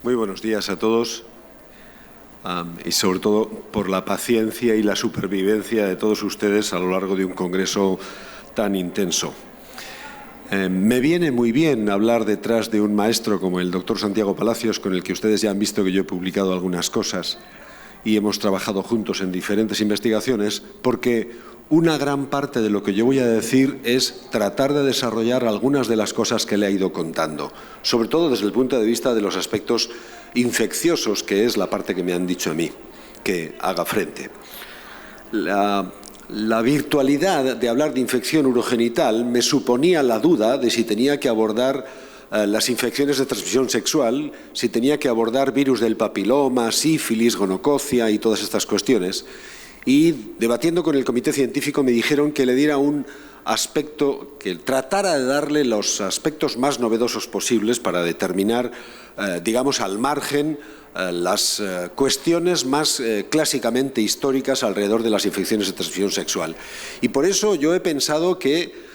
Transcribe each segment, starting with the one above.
Muy buenos días a todos y sobre todo por la paciencia y la supervivencia de todos ustedes a lo largo de un congreso tan intenso. Me viene muy bien hablar detrás de un maestro como el doctor Santiago Palacios, con el que ustedes ya han visto que yo he publicado algunas cosas y hemos trabajado juntos en diferentes investigaciones, porque una gran parte de lo que yo voy a decir es tratar de desarrollar algunas de las cosas que le he ido contando, sobre todo desde el punto de vista de los aspectos infecciosos, que es la parte que me han dicho a mí que haga frente. La virtualidad de hablar de infección urogenital me suponía la duda de si tenía que abordar las infecciones de transmisión sexual, si tenía que abordar virus del papiloma, sífilis, gonococia y todas estas cuestiones. Y debatiendo con el comité científico me dijeron que le diera un aspecto, que tratara de darle los aspectos más novedosos posibles para determinar, digamos, al margen, las cuestiones más clásicamente históricas alrededor de las infecciones de transmisión sexual. Y por eso yo he pensado que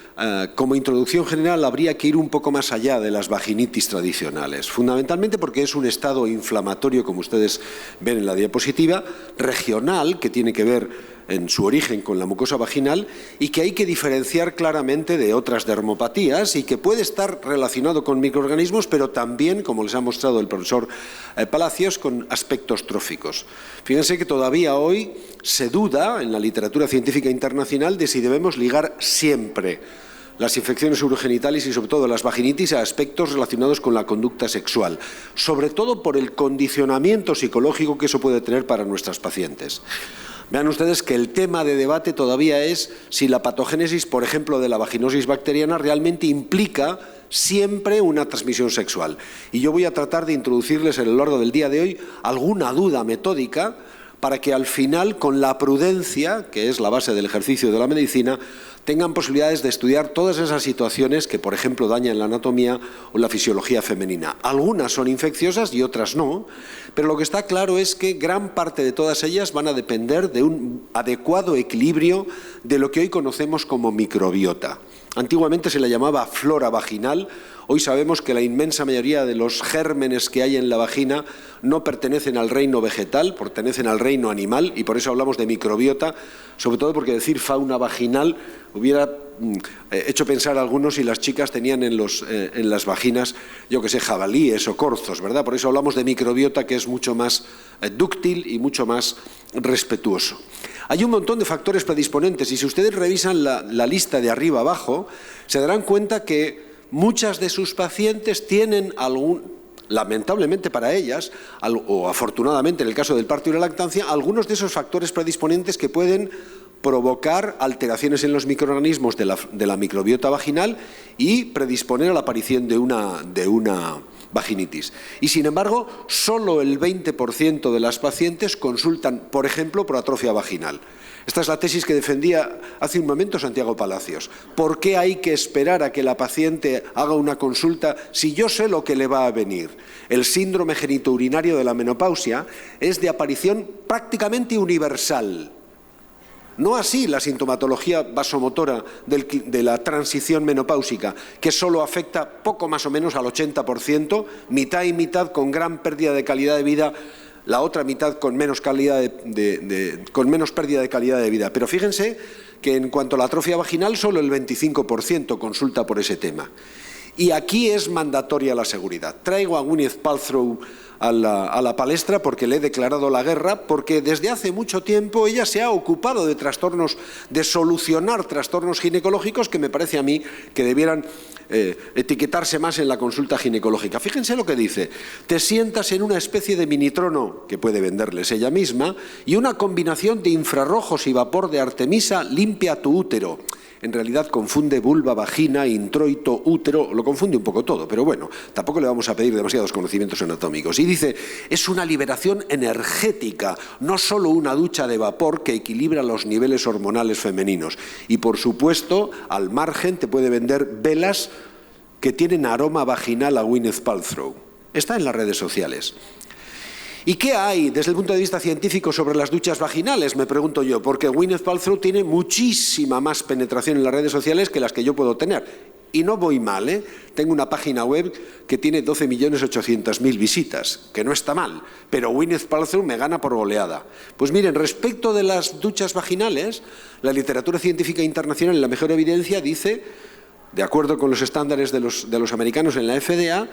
como introducción general habría que ir un poco más allá de las vaginitis tradicionales, fundamentalmente porque es un estado inflamatorio, como ustedes ven en la diapositiva, regional, que tiene que ver en su origen con la mucosa vaginal y que hay que diferenciar claramente de otras dermopatías y que puede estar relacionado con microorganismos, pero también, como les ha mostrado el profesor Palacios, con aspectos tróficos. Fíjense que todavía hoy se duda en la literatura científica internacional de si debemos ligar siempre las infecciones urogenitales y sobre todo las vaginitis a aspectos relacionados con la conducta sexual, sobre todo por el condicionamiento psicológico que eso puede tener para nuestras pacientes. Vean ustedes que el tema de debate todavía es si la patogénesis, por ejemplo, de la vaginosis bacteriana realmente implica siempre una transmisión sexual. Y yo voy a tratar de introducirles a lo largo del día de hoy alguna duda metódica para que al final, con la prudencia, que es la base del ejercicio de la medicina, tengan posibilidades de estudiar todas esas situaciones que, por ejemplo, dañan la anatomía o la fisiología femenina. Algunas son infecciosas y otras no, pero lo que está claro es que gran parte de todas ellas van a depender de un adecuado equilibrio de lo que hoy conocemos como microbiota. Antiguamente se le llamaba flora vaginal. Hoy sabemos que la inmensa mayoría de los gérmenes que hay en la vagina no pertenecen al reino vegetal, pertenecen al reino animal, y por eso hablamos de microbiota, sobre todo porque decir fauna vaginal hubiera hecho pensar a algunos si las chicas tenían en las vaginas, yo que sé, jabalíes o corzos, ¿verdad? Por eso hablamos de microbiota, que es mucho más dúctil y mucho más respetuoso. Hay un montón de factores predisponentes y si ustedes revisan la lista de arriba abajo, se darán cuenta que muchas de sus pacientes tienen lamentablemente para ellas, o afortunadamente en el caso del parto y la lactancia, algunos de esos factores predisponentes que pueden provocar alteraciones en los microorganismos de la microbiota vaginal y predisponer a la aparición de una vaginitis. Y sin embargo, solo el 20% de las pacientes consultan, por ejemplo, por atrofia vaginal. Esta es la tesis que defendía hace un momento Santiago Palacios. ¿Por qué hay que esperar a que la paciente haga una consulta si yo sé lo que le va a venir? El síndrome genitourinario de la menopausia es de aparición prácticamente universal. No así la sintomatología vasomotora de la transición menopáusica, que solo afecta poco más o menos al 80%, mitad y mitad con gran pérdida de calidad de vida, la otra mitad con menos pérdida de calidad de vida. Pero fíjense que en cuanto a la atrofia vaginal, solo el 25% consulta por ese tema. Y aquí es mandatoria la seguridad. Traigo a Gwyneth Paltrow a la palestra porque le he declarado la guerra, porque desde hace mucho tiempo ella se ha ocupado de solucionar trastornos ginecológicos que me parece a mí que debieran etiquetarse más en la consulta ginecológica. Fíjense lo que dice: te sientas en una especie de minitrono, que puede venderles ella misma, y una combinación de infrarrojos y vapor de Artemisa limpia tu útero. En realidad confunde vulva, vagina, introito, útero, lo confunde un poco todo, pero bueno, tampoco le vamos a pedir demasiados conocimientos anatómicos. Y dice, es una liberación energética, no solo una ducha de vapor que equilibra los niveles hormonales femeninos. Y por supuesto, al margen te puede vender velas que tienen aroma vaginal a Gwyneth Paltrow. Está en las redes sociales. ¿Y qué hay desde el punto de vista científico sobre las duchas vaginales? Me pregunto yo, porque Gwyneth Paltrow tiene muchísima más penetración en las redes sociales que las que yo puedo tener. Y no voy mal, ¿eh? Tengo una página web que tiene 12.800.000 visitas, que no está mal, pero Gwyneth Paltrow me gana por goleada. Pues miren, respecto de las duchas vaginales, la literatura científica internacional y la mejor evidencia dice, de acuerdo con los estándares de los americanos en la FDA,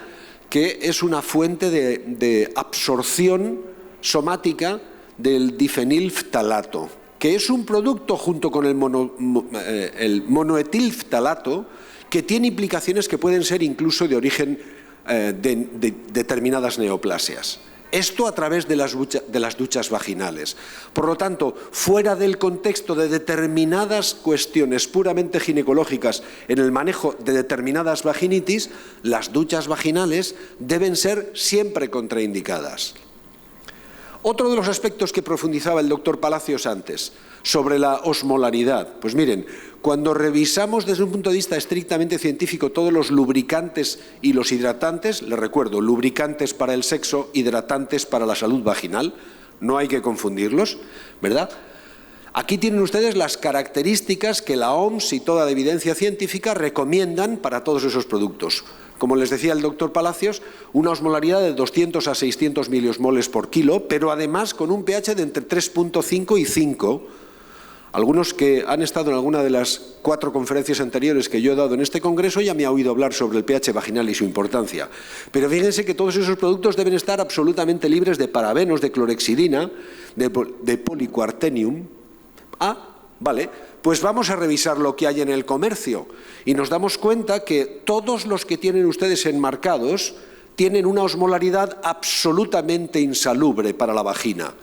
que es una fuente de absorción somática del difenilftalato, que es un producto junto con el monoetilftalato que tiene implicaciones que pueden ser incluso de origen de determinadas neoplasias. Esto a través de las duchas vaginales. Por lo tanto, fuera del contexto de determinadas cuestiones puramente ginecológicas en el manejo de determinadas vaginitis, las duchas vaginales deben ser siempre contraindicadas. Otro de los aspectos que profundizaba el doctor Palacios antes, sobre la osmolaridad. Pues miren, cuando revisamos desde un punto de vista estrictamente científico todos los lubricantes y los hidratantes, les recuerdo, lubricantes para el sexo, hidratantes para la salud vaginal, no hay que confundirlos, ¿verdad? Aquí tienen ustedes las características que la OMS y toda la evidencia científica recomiendan para todos esos productos. Como les decía el doctor Palacios, una osmolaridad de 200 a 600 miliosmoles por kilo, pero además con un pH de entre 3.5 y 5. Algunos que han estado en alguna de las 4 conferencias anteriores que yo he dado en este congreso ya me han oído hablar sobre el pH vaginal y su importancia. Pero fíjense que todos esos productos deben estar absolutamente libres de parabenos, de clorexidina, de policuartenium. Vale, pues vamos a revisar lo que hay en el comercio y nos damos cuenta que todos los que tienen ustedes enmarcados tienen una osmolaridad absolutamente insalubre para la vagina,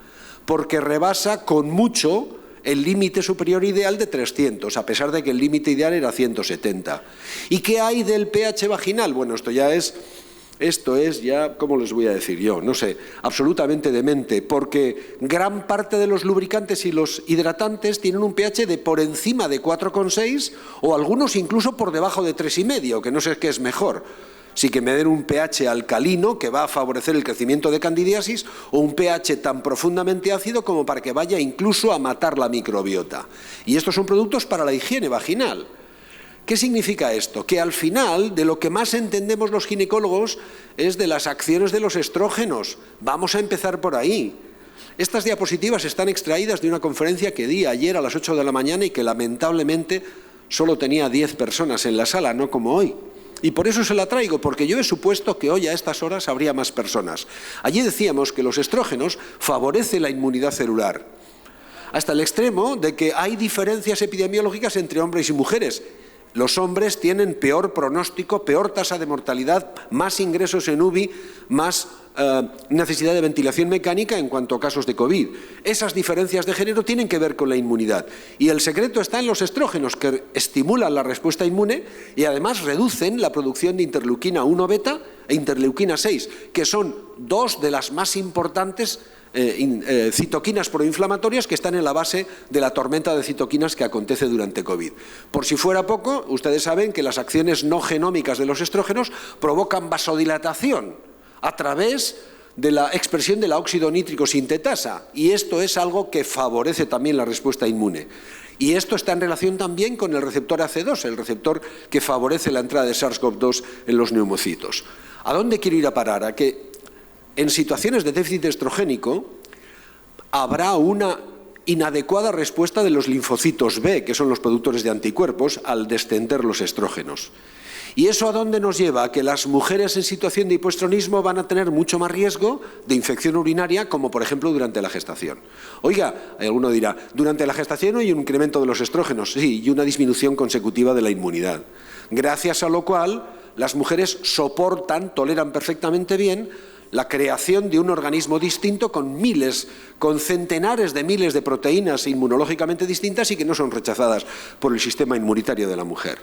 porque rebasa con mucho el límite superior ideal de 300, a pesar de que el límite ideal era 170. ¿Y qué hay del pH vaginal? Bueno, esto es ya, ¿cómo les voy a decir yo? No sé, absolutamente demente, porque gran parte de los lubricantes y los hidratantes tienen un pH de por encima de 4,6 o algunos incluso por debajo de 3,5, que no sé qué es mejor. Si que me den un pH alcalino que va a favorecer el crecimiento de candidiasis o un pH tan profundamente ácido como para que vaya incluso a matar la microbiota. Y estos son productos para la higiene vaginal. ¿Qué significa esto? Que al final de lo que más entendemos los ginecólogos es de las acciones de los estrógenos. Vamos a empezar por ahí. Estas diapositivas están extraídas de una conferencia que di ayer a las 8 de la mañana y que lamentablemente solo tenía 10 personas en la sala, no como hoy. Y por eso se la traigo, porque yo he supuesto que hoy a estas horas habría más personas. Allí decíamos que los estrógenos favorecen la inmunidad celular, hasta el extremo de que hay diferencias epidemiológicas entre hombres y mujeres. Los hombres tienen peor pronóstico, peor tasa de mortalidad, más ingresos en UBI, más necesidad de ventilación mecánica en cuanto a casos de COVID. Esas diferencias de género tienen que ver con la inmunidad. Y el secreto está en los estrógenos, que estimulan la respuesta inmune y además reducen la producción de interleuquina 1 beta e interleuquina 6, que son dos de las más importantes citoquinas proinflamatorias que están en la base de la tormenta de citoquinas que acontece durante COVID. Por si fuera poco, ustedes saben que las acciones no genómicas de los estrógenos provocan vasodilatación a través de la expresión de la óxido nítrico sintetasa, y esto es algo que favorece también la respuesta inmune. Y esto está en relación también con el receptor AC2, el receptor que favorece la entrada de SARS-CoV-2 en los neumocitos. ¿A dónde quiero ir a parar? A que en situaciones de déficit estrogénico habrá una inadecuada respuesta de los linfocitos B, que son los productores de anticuerpos, al descender los estrógenos. ¿Y eso a dónde nos lleva? A que las mujeres en situación de hipoestronismo van a tener mucho más riesgo de infección urinaria, como por ejemplo durante la gestación. Oiga, alguno dirá, durante la gestación hay un incremento de los estrógenos, sí, y una disminución consecutiva de la inmunidad. Gracias a lo cual, las mujeres toleran perfectamente bien la creación de un organismo distinto con centenares de miles de proteínas inmunológicamente distintas y que no son rechazadas por el sistema inmunitario de la mujer.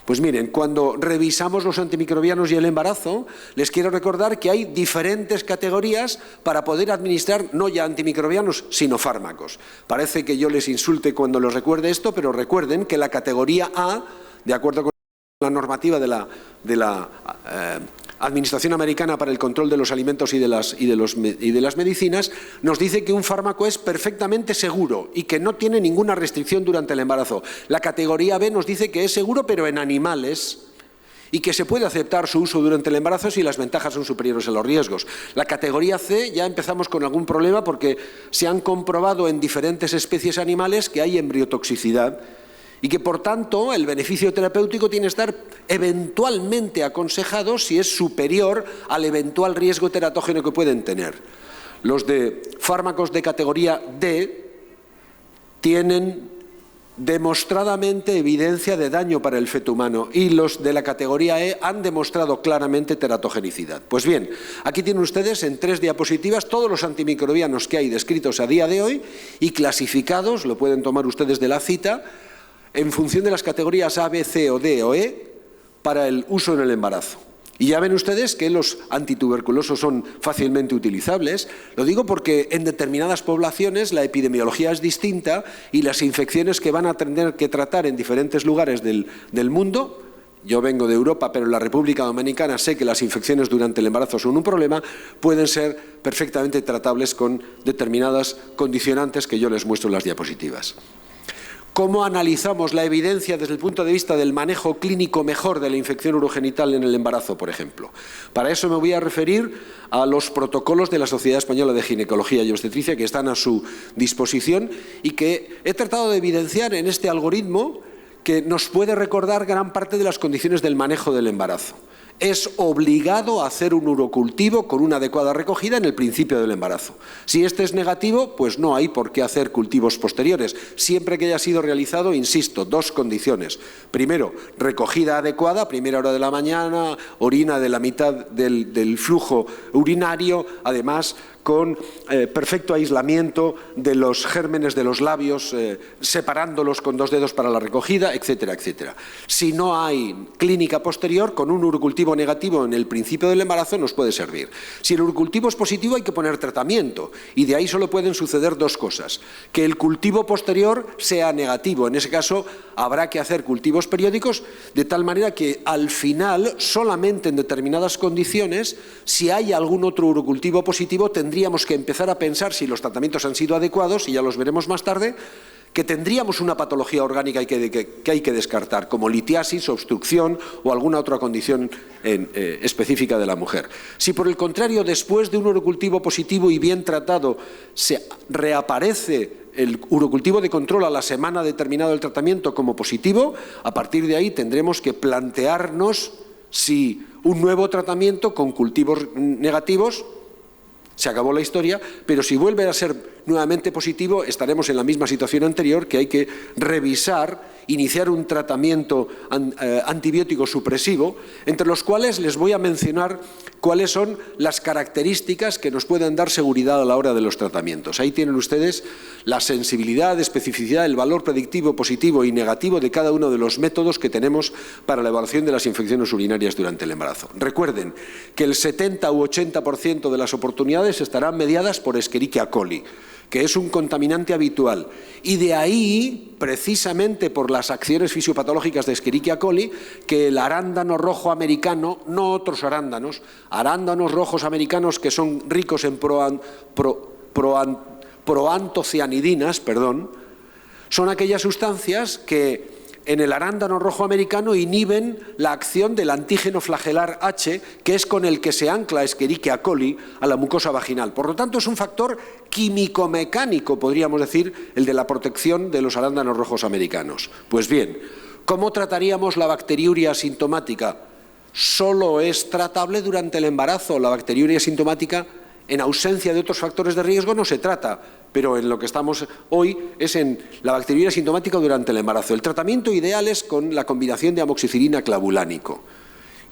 Pues miren, cuando revisamos los antimicrobianos y el embarazo, les quiero recordar que hay diferentes categorías para poder administrar no ya antimicrobianos, sino fármacos. Parece que yo les insulte cuando les recuerde esto, pero recuerden que la categoría A, de acuerdo con la normativa de la Administración Americana para el Control de los Alimentos y de las Medicinas, nos dice que un fármaco es perfectamente seguro y que no tiene ninguna restricción durante el embarazo. La categoría B nos dice que es seguro, pero en animales, y que se puede aceptar su uso durante el embarazo si las ventajas son superiores a los riesgos. La categoría C ya empezamos con algún problema porque se han comprobado en diferentes especies animales que hay embriotoxicidad y que, por tanto, el beneficio terapéutico tiene que estar eventualmente aconsejado si es superior al eventual riesgo teratógeno que pueden tener. Los de fármacos de categoría D tienen demostradamente evidencia de daño para el feto humano y los de la categoría E han demostrado claramente teratogenicidad. Pues bien, aquí tienen ustedes en 3 diapositivas todos los antimicrobianos que hay descritos a día de hoy y clasificados, lo pueden tomar ustedes de la cita, en función de las categorías A, B, C o D o E para el uso en el embarazo. Y ya ven ustedes que los antituberculosos son fácilmente utilizables. Lo digo porque en determinadas poblaciones la epidemiología es distinta y las infecciones que van a tener que tratar en diferentes lugares del mundo, yo vengo de Europa, pero en la República Dominicana sé que las infecciones durante el embarazo son un problema, pueden ser perfectamente tratables con determinadas condicionantes que yo les muestro en las diapositivas. ¿Cómo analizamos la evidencia desde el punto de vista del manejo clínico mejor de la infección urogenital en el embarazo, por ejemplo? Para eso me voy a referir a los protocolos de la Sociedad Española de Ginecología y Obstetricia que están a su disposición y que he tratado de evidenciar en este algoritmo que nos puede recordar gran parte de las condiciones del manejo del embarazo. Es obligado a hacer un urocultivo con una adecuada recogida en el principio del embarazo. Si este es negativo, pues no hay por qué hacer cultivos posteriores. Siempre que haya sido realizado, insisto, 2 condiciones. Primero, recogida adecuada, primera hora de la mañana, orina de la mitad del flujo urinario, además con perfecto aislamiento de los gérmenes de los labios, separándolos con 2 dedos para la recogida, etcétera, etcétera. Si no hay clínica posterior, con un urocultivo negativo en el principio del embarazo nos puede servir. Si el urocultivo es positivo hay que poner tratamiento y de ahí solo pueden suceder 2 cosas. Que el cultivo posterior sea negativo, en ese caso habrá que hacer cultivos periódicos de tal manera que al final, solamente en determinadas condiciones, si hay algún otro urocultivo positivo, tendríamos que empezar a pensar si los tratamientos han sido adecuados, y ya los veremos más tarde, que tendríamos una patología orgánica que hay que descartar, como litiasis, obstrucción o alguna otra condición específica de la mujer. Si por el contrario, después de un urocultivo positivo y bien tratado, se reaparece el urocultivo de control a la semana determinada del tratamiento como positivo, a partir de ahí tendremos que plantearnos si un nuevo tratamiento con cultivos negativos se acabó la historia, pero si vuelve a ser nuevamente positivo, estaremos en la misma situación anterior, que hay que revisar, iniciar un tratamiento antibiótico supresivo, entre los cuales les voy a mencionar cuáles son las características que nos pueden dar seguridad a la hora de los tratamientos. Ahí tienen ustedes la sensibilidad, especificidad, el valor predictivo positivo y negativo de cada uno de los métodos que tenemos para la evaluación de las infecciones urinarias durante el embarazo. Recuerden que el 70 u 80% de las oportunidades estarán mediadas por Escherichia coli, que es un contaminante habitual. Y de ahí, precisamente por las acciones fisiopatológicas de Escherichia coli, que el arándano rojo americano, no otros arándanos rojos americanos que son ricos en proantocianidinas, son aquellas sustancias que en el arándano rojo americano inhiben la acción del antígeno flagelar H, que es con el que se ancla Escherichia coli a la mucosa vaginal. Por lo tanto, es un factor químico-mecánico, podríamos decir, el de la protección de los arándanos rojos americanos. Pues bien, ¿cómo trataríamos la bacteriuria asintomática? Solo es tratable durante el embarazo. La bacteriuria asintomática, en ausencia de otros factores de riesgo, no se trata, pero en lo que estamos hoy es en la bacteriuria asintomática durante el embarazo. El tratamiento ideal es con la combinación de amoxicilina clavulánico,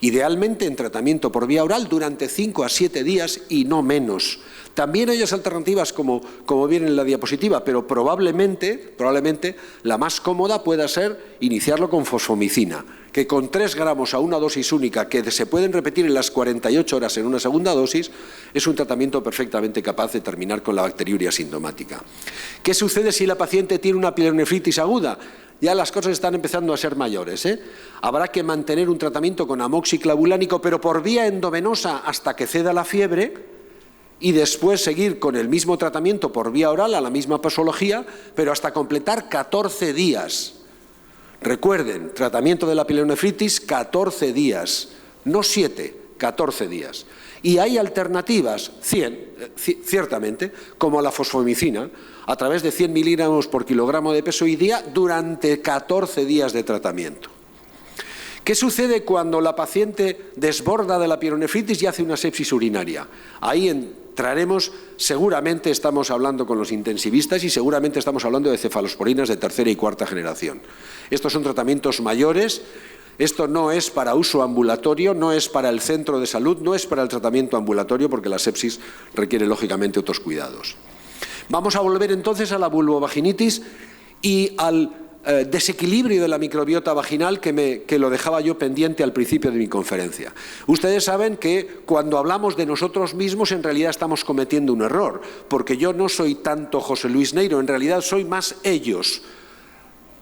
idealmente en tratamiento por vía oral durante 5 a 7 días y no menos. También hay alternativas como viene en la diapositiva, pero probablemente la más cómoda pueda ser iniciarlo con fosfomicina, que con 3 gramos a una dosis única, que se pueden repetir en las 48 horas en una segunda dosis, es un tratamiento perfectamente capaz de terminar con la bacteriuria asintomática. ¿Qué sucede si la paciente tiene una pielonefritis aguda? Ya las cosas están empezando a ser mayores, Habrá que mantener un tratamiento con amoxiclavulánico, pero por vía endovenosa hasta que ceda la fiebre, y después seguir con el mismo tratamiento por vía oral a la misma posología, pero hasta completar 14 días. Recuerden, tratamiento de la pielonefritis, 14 días, no 7, 14 días. Y hay alternativas, ciertamente, como la fosfomicina, a través de 100 miligramos por kilogramo de peso y día durante 14 días de tratamiento. ¿Qué sucede cuando la paciente desborda de la pielonefritis y hace una sepsis urinaria? Ahí entraremos, seguramente estamos hablando con los intensivistas y seguramente estamos hablando de cefalosporinas de tercera y cuarta generación. Estos son tratamientos mayores. Esto no es para uso ambulatorio, no es para el centro de salud, no es para el tratamiento ambulatorio, porque la sepsis requiere lógicamente otros cuidados. Vamos a volver entonces a la vulvovaginitis y al desequilibrio de la microbiota vaginal que lo dejaba yo pendiente al principio de mi conferencia. Ustedes saben que cuando hablamos de nosotros mismos en realidad estamos cometiendo un error, porque yo no soy tanto José Luis Neiro, en realidad soy más ellos,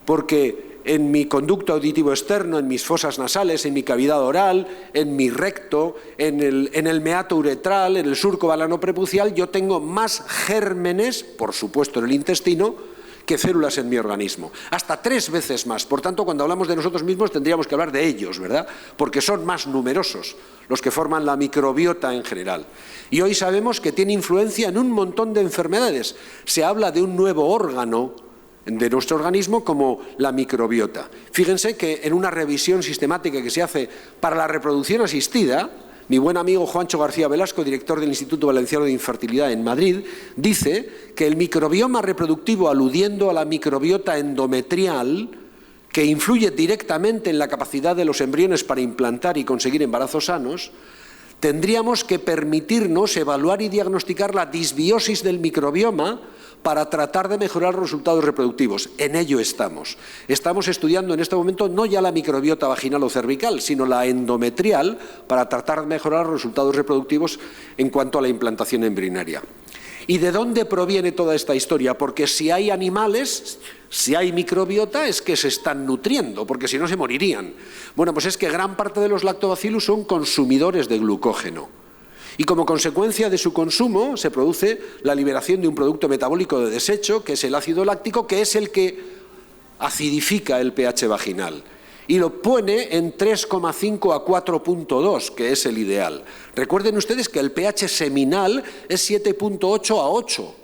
porque en mi conducto auditivo externo, en mis fosas nasales, en mi cavidad oral, en mi recto, en el meato uretral, en el surco balano prepucial, yo tengo más gérmenes, por supuesto en el intestino, que células en mi organismo. Hasta 3 veces más. Por tanto, cuando hablamos de nosotros mismos tendríamos que hablar de ellos, ¿verdad? Porque son más numerosos los que forman la microbiota en general. Y hoy sabemos que tiene influencia en un montón de enfermedades. Se habla de un nuevo órgano de nuestro organismo como la microbiota. Fíjense que en una revisión sistemática que se hace para la reproducción asistida, mi buen amigo Juancho García Velasco, director del Instituto Valenciano de Infertilidad en Madrid, dice que el microbioma reproductivo, aludiendo a la microbiota endometrial, que influye directamente en la capacidad de los embriones para implantar y conseguir embarazos sanos, tendríamos que permitirnos evaluar y diagnosticar la disbiosis del microbioma para tratar de mejorar los resultados reproductivos. En ello estamos. Estamos estudiando en este momento no ya la microbiota vaginal o cervical, sino la endometrial para tratar de mejorar los resultados reproductivos en cuanto a la implantación embrionaria. ¿Y de dónde proviene toda esta historia? Porque si hay animales, si hay microbiota, es que se están nutriendo, porque si no se morirían. Bueno, pues es que gran parte de los lactobacillus son consumidores de glucógeno. Y como consecuencia de su consumo se produce la liberación de un producto metabólico de desecho, que es el ácido láctico, que es el que acidifica el pH vaginal. Y lo pone en 3,5 a 4,2, que es el ideal. Recuerden ustedes que el pH seminal es 7,8 a 8.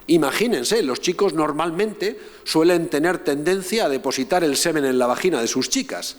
Imagínense, los chicos normalmente suelen tener tendencia a depositar el semen en la vagina de sus chicas.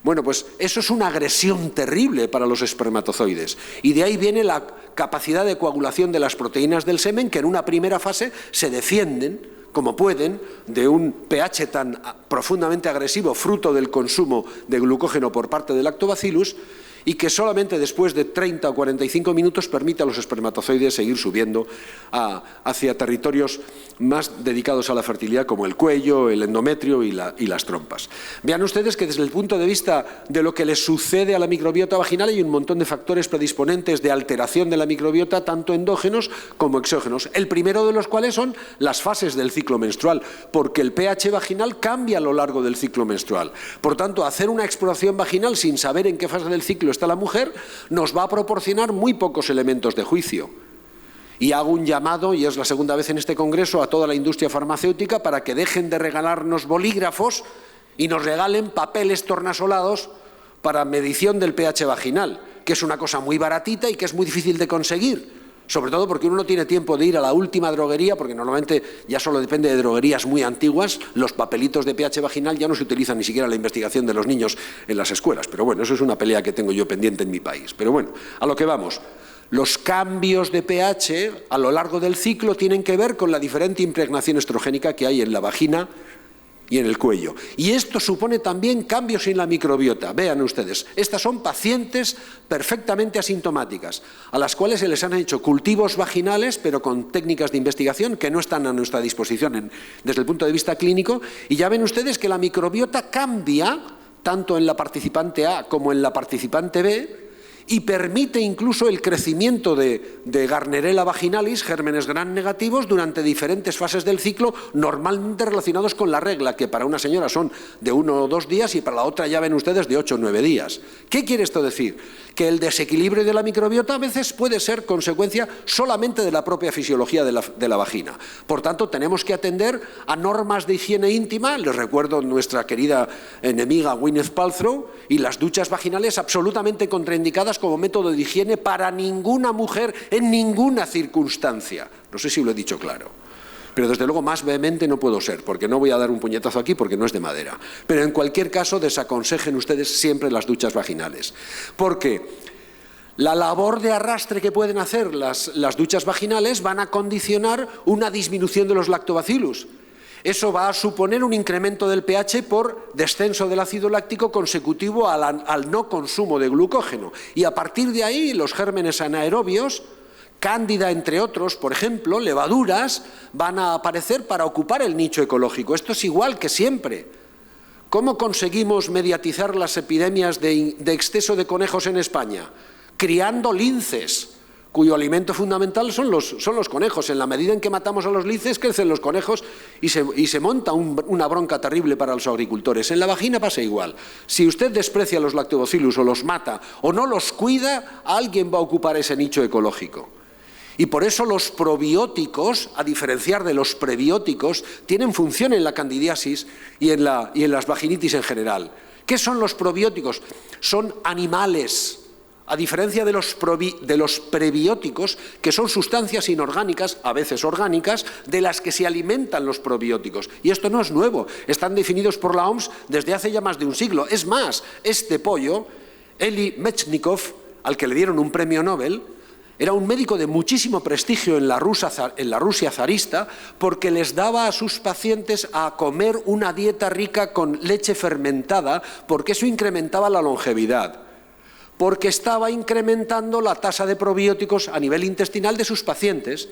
Bueno, pues eso es una agresión terrible para los espermatozoides. Y de ahí viene la capacidad de coagulación de las proteínas del semen, que en una primera fase se defienden, como pueden, de un pH tan profundamente agresivo, fruto del consumo de glucógeno por parte del lactobacillus, y que solamente después de 30 o 45 minutos permite a los espermatozoides seguir subiendo hacia territorios más dedicados a la fertilidad, como el cuello, el endometrio y las trompas. Vean ustedes que desde el punto de vista de lo que le sucede a la microbiota vaginal hay un montón de factores predisponentes de alteración de la microbiota, tanto endógenos como exógenos. El primero de los cuales son las fases del ciclo menstrual, porque el pH vaginal cambia a lo largo del ciclo menstrual. Por tanto, hacer una exploración vaginal sin saber en qué fase del ciclo está la mujer nos va a proporcionar muy pocos elementos de juicio. Y hago un llamado, y es la segunda vez en este congreso, a toda la industria farmacéutica para que dejen de regalarnos bolígrafos y nos regalen papeles tornasolados para medición del pH vaginal, que es una cosa muy baratita y que es muy difícil de conseguir. Sobre todo porque uno no tiene tiempo de ir a la última droguería, porque normalmente ya solo depende de droguerías muy antiguas. Los papelitos de pH vaginal ya no se utilizan ni siquiera en la investigación de los niños en las escuelas. Pero bueno, eso es una pelea que tengo yo pendiente en mi país. Pero bueno, a lo que vamos. Los cambios de pH a lo largo del ciclo tienen que ver con la diferente impregnación estrogénica que hay en la vagina y en el cuello. Y esto supone también cambios en la microbiota. Vean ustedes, estas son pacientes perfectamente asintomáticas, a las cuales se les han hecho cultivos vaginales, pero con técnicas de investigación que no están a nuestra disposición desde el punto de vista clínico, y ya ven ustedes que la microbiota cambia tanto en la participante A como en la participante B, y permite incluso el crecimiento de Gardnerella vaginalis, gérmenes gram negativos, durante diferentes fases del ciclo, normalmente relacionados con la regla, que para una señora son de 1 o 2 días y para la otra ya ven ustedes de 8 o 9 días. ¿Qué quiere esto decir? Que el desequilibrio de la microbiota a veces puede ser consecuencia solamente de la propia fisiología de la vagina. Por tanto, tenemos que atender a normas de higiene íntima. Les recuerdo nuestra querida enemiga Gwyneth Paltrow y las duchas vaginales absolutamente contraindicadas como método de higiene para ninguna mujer en ninguna circunstancia. No sé si lo he dicho claro. Pero desde luego más vehemente no puedo ser, porque no voy a dar un puñetazo aquí porque no es de madera. Pero en cualquier caso desaconsejen ustedes siempre las duchas vaginales. Porque la labor de arrastre que pueden hacer las duchas vaginales van a condicionar una disminución de los lactobacillus. Eso va a suponer un incremento del pH por descenso del ácido láctico consecutivo al no consumo de glucógeno. Y a partir de ahí los gérmenes anaerobios, cándida entre otros, por ejemplo, levaduras, van a aparecer para ocupar el nicho ecológico. Esto es igual que siempre. ¿Cómo conseguimos mediatizar las epidemias de exceso de conejos en España? Criando linces, cuyo alimento fundamental son los conejos. En la medida en que matamos a los linces, crecen los conejos y se monta una bronca terrible para los agricultores. En la vagina pasa igual. Si usted desprecia los lactobacillus o los mata o no los cuida, alguien va a ocupar ese nicho ecológico. Y por eso los probióticos, a diferenciar de los prebióticos, tienen función en la candidiasis y en las vaginitis en general. ¿Qué son los probióticos? Son animales. A diferencia de los prebióticos, que son sustancias inorgánicas, a veces orgánicas, de las que se alimentan los probióticos. Y esto no es nuevo, están definidos por la OMS desde hace ya más de un siglo. Es más, este pollo, Eli Mechnikov, al que le dieron un premio Nobel, era un médico de muchísimo prestigio en la Rusia zarista, porque les daba a sus pacientes a comer una dieta rica con leche fermentada, porque eso incrementaba la longevidad. Porque estaba incrementando la tasa de probióticos a nivel intestinal de sus pacientes,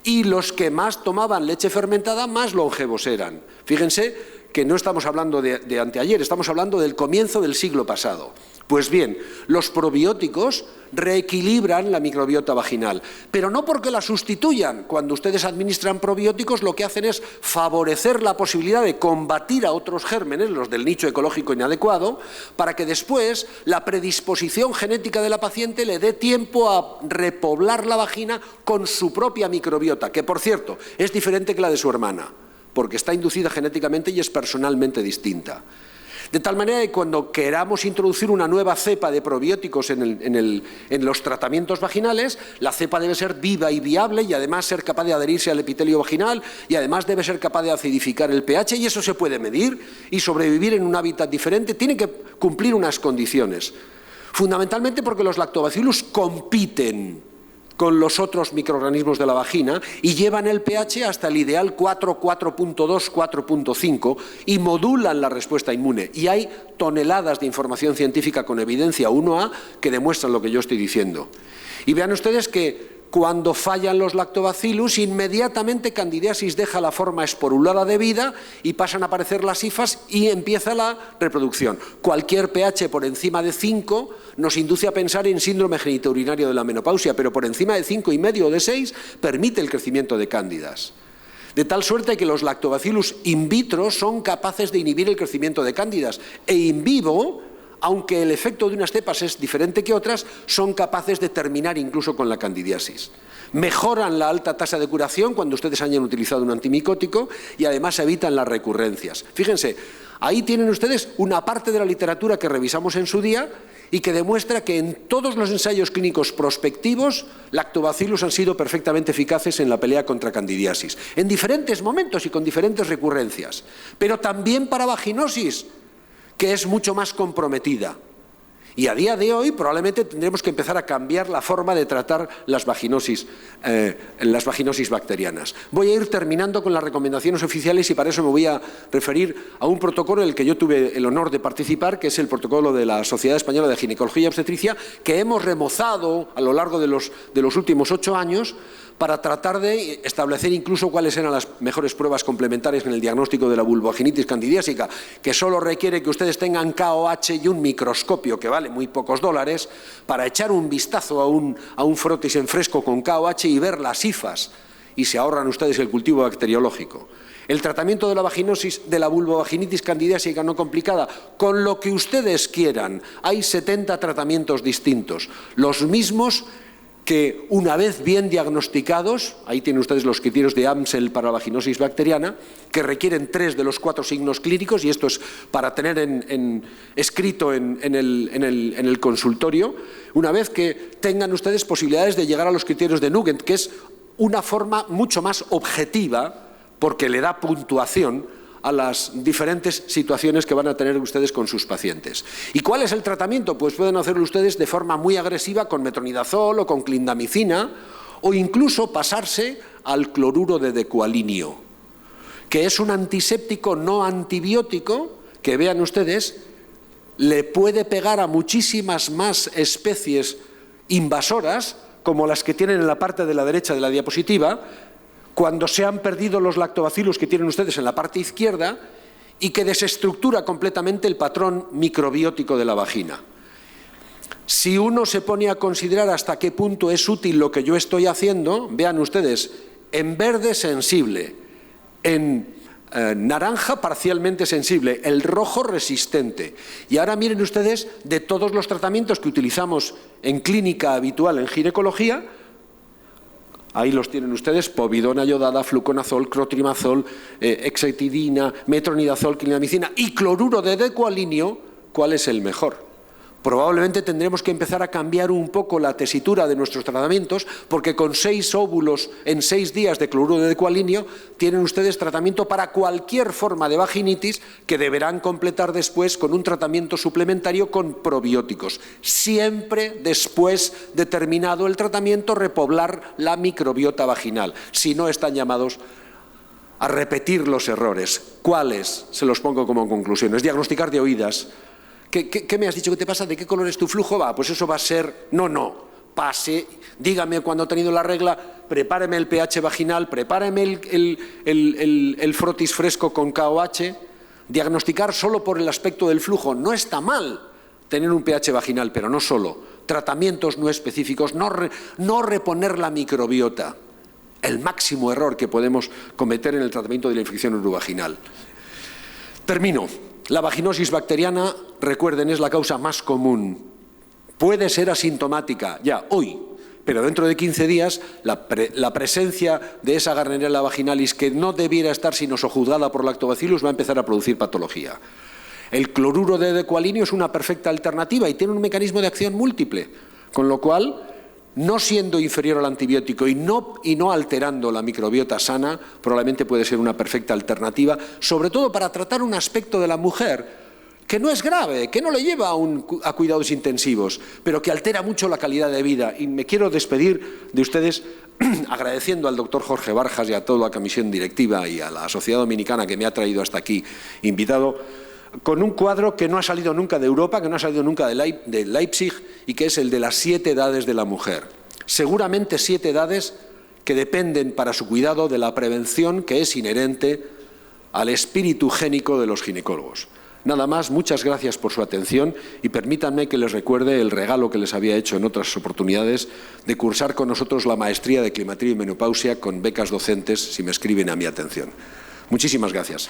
y los que más tomaban leche fermentada más longevos eran. Fíjense que no estamos hablando de anteayer, estamos hablando del comienzo del siglo pasado. Pues bien, los probióticos reequilibran la microbiota vaginal, pero no porque la sustituyan. Cuando ustedes administran probióticos, lo que hacen es favorecer la posibilidad de combatir a otros gérmenes, los del nicho ecológico inadecuado, para que después la predisposición genética de la paciente le dé tiempo a repoblar la vagina con su propia microbiota, que por cierto es diferente que la de su hermana, porque está inducida genéticamente y es personalmente distinta. De tal manera que cuando queramos introducir una nueva cepa de probióticos en los tratamientos vaginales, la cepa debe ser viva y viable y además ser capaz de adherirse al epitelio vaginal y además debe ser capaz de acidificar el pH, y eso se puede medir, y sobrevivir en un hábitat diferente tiene que cumplir unas condiciones. Fundamentalmente porque los lactobacillus compiten con los otros microorganismos de la vagina y llevan el pH hasta el ideal 4, 4.2, 4.5 y modulan la respuesta inmune. Y hay toneladas de información científica con evidencia 1A que demuestran lo que yo estoy diciendo. Y vean ustedes que cuando fallan los lactobacillus, inmediatamente candidiasis deja la forma esporulada de vida y pasan a aparecer las hifas y empieza la reproducción. Cualquier pH por encima de 5 nos induce a pensar en síndrome genitourinario de la menopausia, pero por encima de 5,5 o de 6 permite el crecimiento de cándidas. De tal suerte que los lactobacillus in vitro son capaces de inhibir el crecimiento de cándidas e in vivo, aunque el efecto de unas cepas es diferente que otras, son capaces de terminar incluso con la candidiasis. Mejoran la alta tasa de curación cuando ustedes hayan utilizado un antimicótico y además evitan las recurrencias. Fíjense, ahí tienen ustedes una parte de la literatura que revisamos en su día y que demuestra que en todos los ensayos clínicos prospectivos lactobacillus han sido perfectamente eficaces en la pelea contra candidiasis, en diferentes momentos y con diferentes recurrencias, pero también para vaginosis, que es mucho más comprometida. Y a día de hoy probablemente tendremos que empezar a cambiar la forma de tratar las vaginosis bacterianas. Voy a ir terminando con las recomendaciones oficiales y para eso me voy a referir a un protocolo en el que yo tuve el honor de participar, que es el protocolo de la Sociedad Española de Ginecología y Obstetricia, que hemos remozado a lo largo de los últimos 8 años para tratar de establecer incluso cuáles eran las mejores pruebas complementarias en el diagnóstico de la vulvovaginitis candidiásica, que solo requiere que ustedes tengan KOH y un microscopio que vale muy pocos dólares para echar un vistazo a un frotis en fresco con KOH y ver las hifas, y se ahorran ustedes el cultivo bacteriológico. El tratamiento de la vaginosis, de la vulvovaginitis candidiásica no complicada, con lo que ustedes quieran. Hay 70 tratamientos distintos, los mismos que una vez bien diagnosticados, ahí tienen ustedes los criterios de Amsel para la vaginosis bacteriana, que requieren 3 de los 4 signos clínicos, y esto es para tener escrito en el consultorio, una vez que tengan ustedes posibilidades de llegar a los criterios de Nugent, que es una forma mucho más objetiva, porque le da puntuación a las diferentes situaciones que van a tener ustedes con sus pacientes. ¿Y cuál es el tratamiento? Pues pueden hacerlo ustedes de forma muy agresiva con metronidazol o con clindamicina, o incluso pasarse al cloruro de decualinio, que es un antiséptico no antibiótico que, vean ustedes, le puede pegar a muchísimas más especies invasoras, como las que tienen en la parte de la derecha de la diapositiva, cuando se han perdido los lactobacillus que tienen ustedes en la parte izquierda, y que desestructura completamente el patrón microbiótico de la vagina. Si uno se pone a considerar hasta qué punto es útil lo que yo estoy haciendo, vean ustedes, en verde sensible, en naranja parcialmente sensible, el rojo resistente. Y ahora miren ustedes, de todos los tratamientos que utilizamos en clínica habitual en ginecología, ahí los tienen ustedes: povidona iodada, fluconazol, clotrimazol, hexatidina, metronidazol, clindamicina y cloruro de decualinio. ¿Cuál es el mejor? Probablemente tendremos que empezar a cambiar un poco la tesitura de nuestros tratamientos, porque con 6 óvulos en 6 días de cloruro de decualinio tienen ustedes tratamiento para cualquier forma de vaginitis, que deberán completar después con un tratamiento suplementario con probióticos. Siempre después de terminado el tratamiento, repoblar la microbiota vaginal, si no están llamados a repetir los errores. ¿Cuáles? Se los pongo como conclusiones. Diagnosticar de oídas. ¿Qué me has dicho que te pasa? ¿De qué color es tu flujo? Va, pues eso va a ser... No, pase, dígame cuando ha tenido la regla, prepáreme el pH vaginal, prepáreme el frotis fresco con KOH. Diagnosticar solo por el aspecto del flujo no está mal, tener un pH vaginal, pero no solo. Tratamientos no específicos, no reponer la microbiota. El máximo error que podemos cometer en el tratamiento de la infección urovaginal. Termino. La vaginosis bacteriana, recuerden, es la causa más común. Puede ser asintomática ya hoy, pero dentro de 15 días la presencia de esa Gardnerella vaginalis, que no debiera estar sino sojuzgada por lactobacillus, va a empezar a producir patología. El cloruro de decualinio es una perfecta alternativa y tiene un mecanismo de acción múltiple, con lo cual, no siendo inferior al antibiótico y no alterando la microbiota sana, probablemente puede ser una perfecta alternativa, sobre todo para tratar un aspecto de la mujer que no es grave, que no le lleva a cuidados intensivos, pero que altera mucho la calidad de vida. Y me quiero despedir de ustedes agradeciendo al doctor Jorge Barjas y a toda la comisión directiva y a la Sociedad Dominicana que me ha traído hasta aquí invitado, con un cuadro que no ha salido nunca de Europa, que no ha salido nunca de Leipzig, y que es el de las 7 edades de la mujer. Seguramente 7 edades que dependen para su cuidado de la prevención que es inherente al espíritu génico de los ginecólogos. Nada más, muchas gracias por su atención y permítanme que les recuerde el regalo que les había hecho en otras oportunidades de cursar con nosotros la maestría de climaterio y menopausia con becas docentes si me escriben a mi atención. Muchísimas gracias.